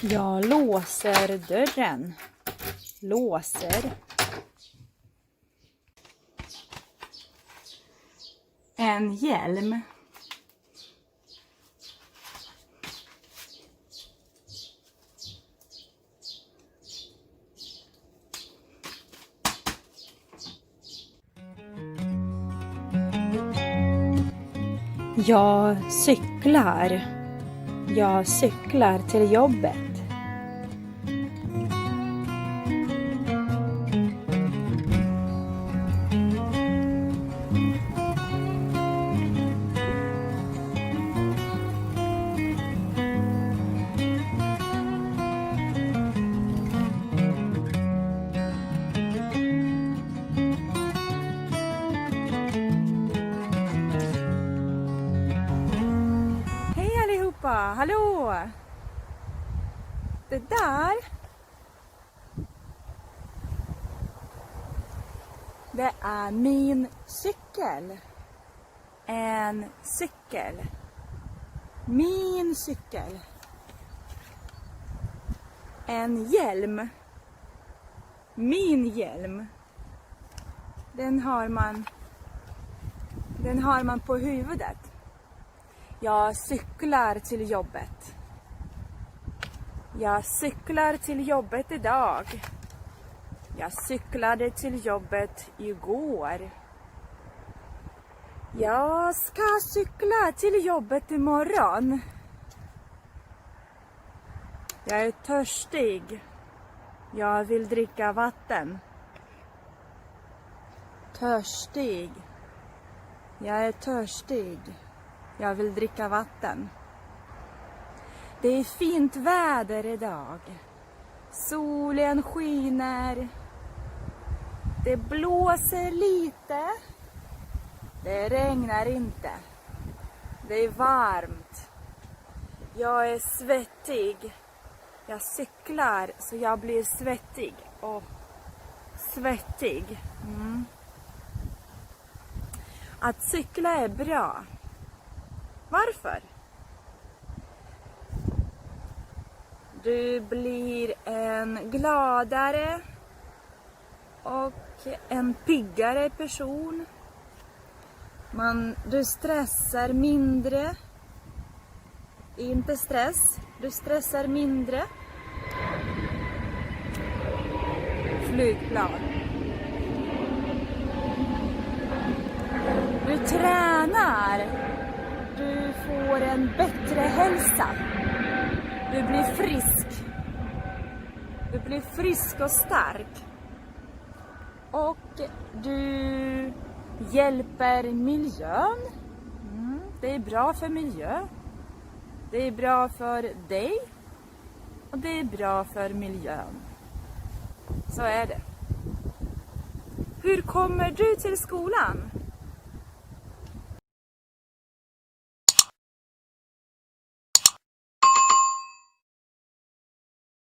Jag låser dörren. Låser. En hjälm. Jag cyklar. Jag cyklar till jobbet. Hallå! Det där, det är min cykel. En cykel. Min cykel. En hjälm. Min hjälm. Den har man på huvudet. Jag cyklar till jobbet. Jag cyklar till jobbet idag. Jag cyklade till jobbet igår. Jag ska cykla till jobbet imorgon. Jag är törstig. Jag vill dricka vatten. Törstig. Jag är törstig. Jag vill dricka vatten. Det är fint väder idag. Solen skiner. Det blåser lite. Det regnar inte. Det är varmt. Jag är svettig. Jag cyklar så jag blir svettig. Svettig. Att cykla är bra. Varför? Du blir en gladare och en piggare person. Du stressar mindre. Inte stress, du stressar mindre. Flygplan. Du tränar. Du får en bättre hälsa. Du blir frisk. Du blir frisk och stark. Och du hjälper miljön. Det är bra för miljön. Det är bra för dig. Och det är bra för miljön. Så är det. Hur kommer du till skolan?